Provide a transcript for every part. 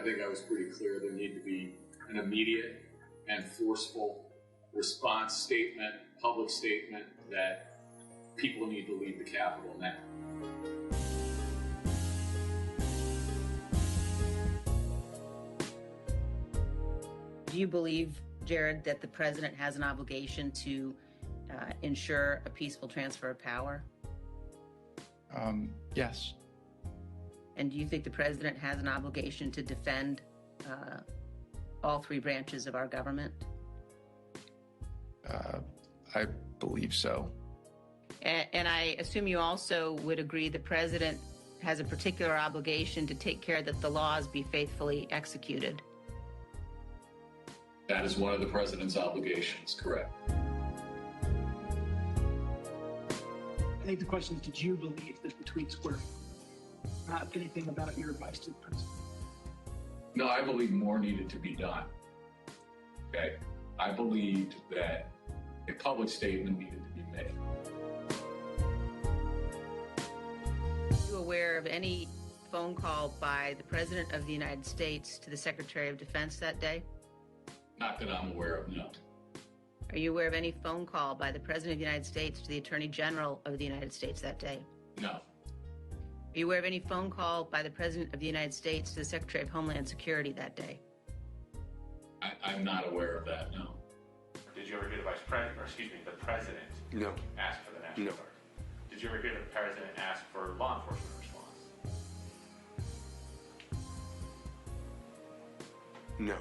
I think I was pretty clear there needed to be an immediate and forceful response statement, public statement that people need to leave the Capitol now. Do you believe, Jared, that the president has an obligation to ensure a peaceful transfer of power? Yes. And do you think the president has an obligation to defend all three branches of our government? I believe so. And I assume you also would agree the president has a particular obligation to take care that the laws be faithfully executed. That is one of the president's obligations, correct. I think the question is, did you believe that the tweets were not anything about your advice to the president? No, I believe more needed to be done. Okay? I believed that a public statement needed to be made. Are you aware of any phone call by the President of the United States to the Secretary of Defense that day? Not that I'm aware of, no. Are you aware of any phone call by the President of the United States to the Attorney General of the United States that day? No. Are you aware of any phone call by the President of the United States to the Secretary of Homeland Security that day? I'm not aware of that, no. Did you ever hear the the president No. ask for the National No. Guard? Did you ever hear the president ask for law enforcement response? No.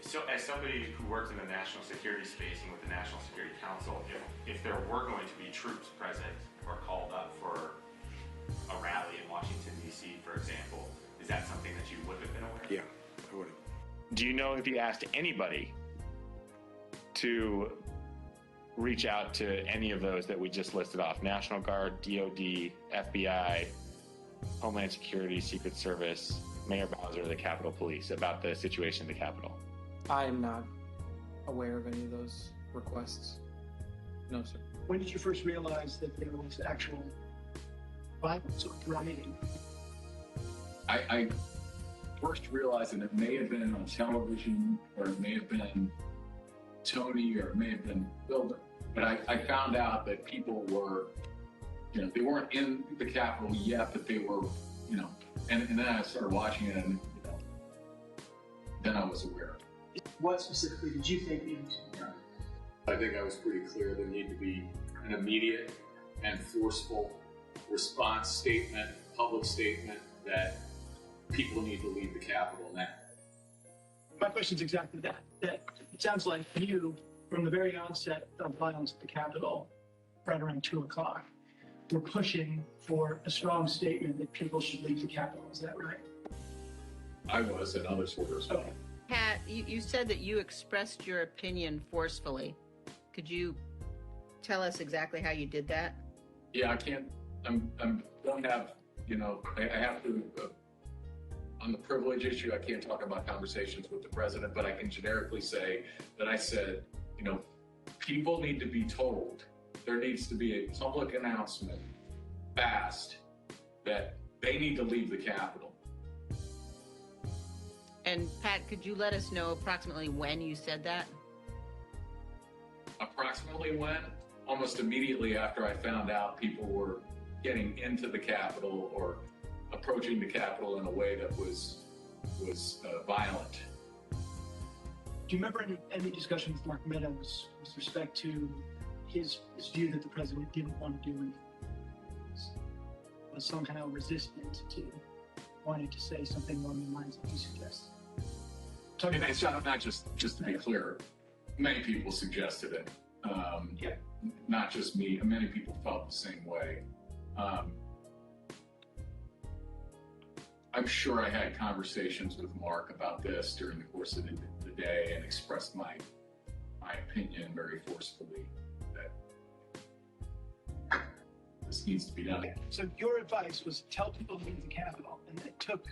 So as somebody who works in the national security space and with the National Security Council, if there were going to be troops present or called up for a rally in Washington, D.C., for example, is that something that you would have been aware of? Yeah, I would have. Do you know if you asked anybody to reach out to any of those that we just listed off? National Guard, DOD, FBI, Homeland Security, Secret Service, Mayor Bowser, the Capitol Police, about the situation in the Capitol? I am not aware of any of those requests. No, sir. When did you first realize that there was actual violence or rioting? I first realized that it may have been on television, or it may have been Tony, or it may have been Bill, but I found out that people were, they weren't in the Capitol yet, but they were, and then I started watching it, and, then I was aware. What specifically did you think needed to be done? I think I was pretty clear there needed to be an immediate and forceful response statement, public statement that people need to leave the Capitol now. My question is exactly that. That it sounds like you, from the very onset of violence at the Capitol, right around 2 o'clock, were pushing for a strong statement that people should leave the Capitol. Is that right? I was, and others were as well. Okay. Pat, you said that you expressed your opinion forcefully. Could you tell us exactly how you did that? Yeah, I can't, don't have, I have to, on the privilege issue, I can't talk about conversations with the president, but I can generically say that I said, people need to be told, there needs to be a public announcement fast that they need to leave the Capitol. And Pat, could you let us know approximately when you said that? Approximately when? Almost immediately after I found out people were getting into the Capitol or approaching the Capitol in a way that was violent. Do you remember any discussion with Mark Meadows with respect to his view that the president didn't want to do anything? Was somehow resistant to wanting to say something along the lines that you suggest? And it's not just to be clear, many people suggested it. Not just me, many people felt the same way. I'm sure I had conversations with Mark about this during the course of the day and expressed my opinion very forcefully that this needs to be done. So your advice was to tell people to leave the Capitol, and it took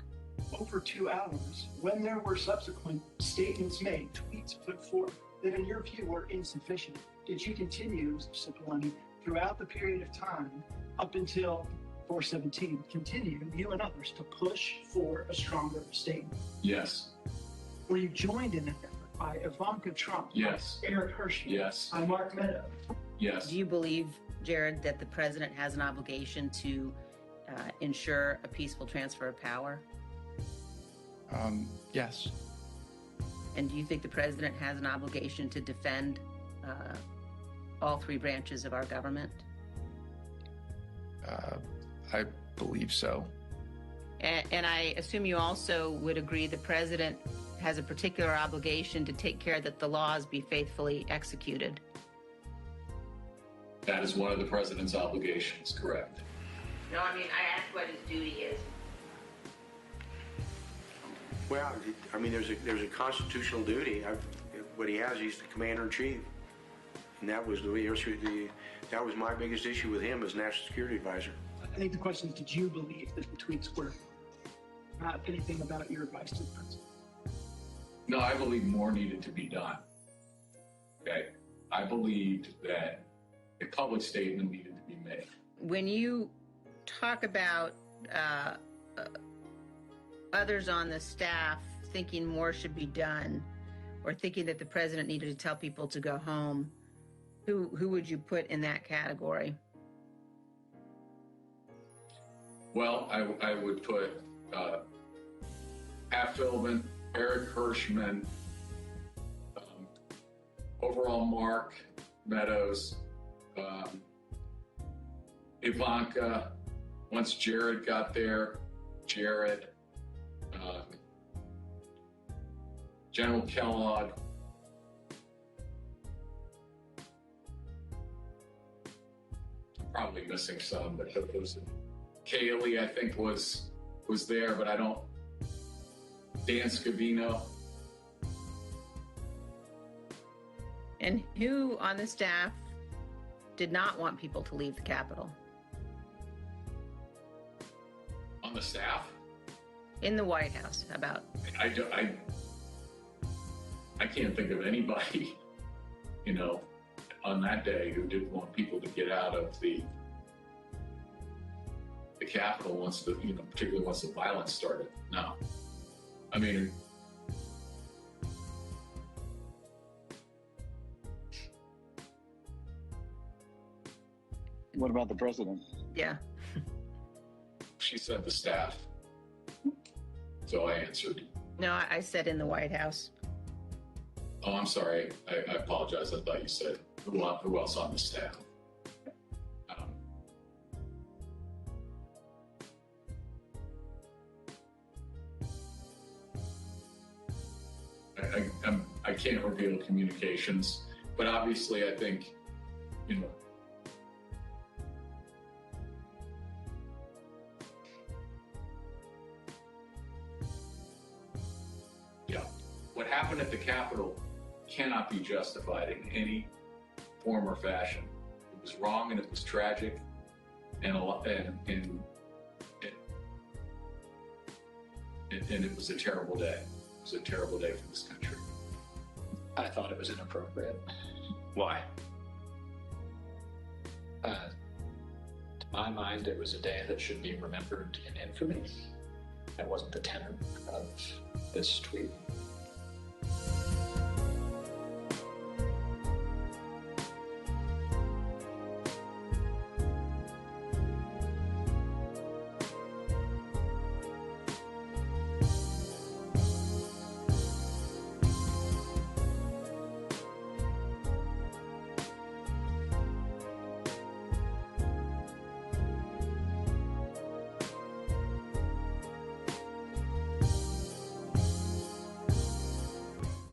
over 2 hours when there were subsequent statements made, tweets put forth that in your view were insufficient. Did you continue, Mr. Cipollone, throughout the period of time up until 417 continue, you and others, to push for a stronger statement. Yes. Were you joined in that effort by Ivanka Trump? Yes. By Eric Hirschman? Yes. By Mark Meadows? Yes. Do you believe, Jared, that the president has an obligation to ensure a peaceful transfer of power? Yes. And do you think the president has an obligation to defend all three branches of our government? I believe so. And I assume you also would agree the president has a particular obligation to take care that the laws be faithfully executed. That is one of the president's obligations, correct? No, I mean, I asked what his duty is. Well, I mean, there's a constitutional duty. What he has, he's the commander-in-chief. And that was that was my biggest issue with him as National Security Advisor. I think the question is, did you believe that the tweets were not anything about your advice to the president? No, I believe more needed to be done. Okay? I believed that a public statement needed to be made. When you talk about others on the staff thinking more should be done, or thinking that the president needed to tell people to go home, who would you put in that category? Well, I would put Pat Cipollone, Eric Hirschman, overall Mark Meadows, Ivanka. Once Jared got there, Jared, General Kellogg. I'm probably missing some, but those. Kaylee, I think, was there, but I don't. Dan Scavino. And who on the staff did not want people to leave the Capitol? On the staff? In the White House, how about? I can't think of anybody, on that day who didn't want people to get out of the Capitol once particularly once the violence started. No. I mean, what about the president? Yeah. She said the staff. So I answered. No, I said in the White House. Oh, I'm sorry. I apologize. I thought you said who else on the staff. I can't reveal communications, but obviously I think, yeah, what happened at the Capitol cannot be justified in any form or fashion. It was wrong and it was tragic, and it was a terrible day. It was a terrible day for this country. I thought it was inappropriate. Why? To my mind, it was a day that should be remembered in infamy. That wasn't the tenor of this tweet.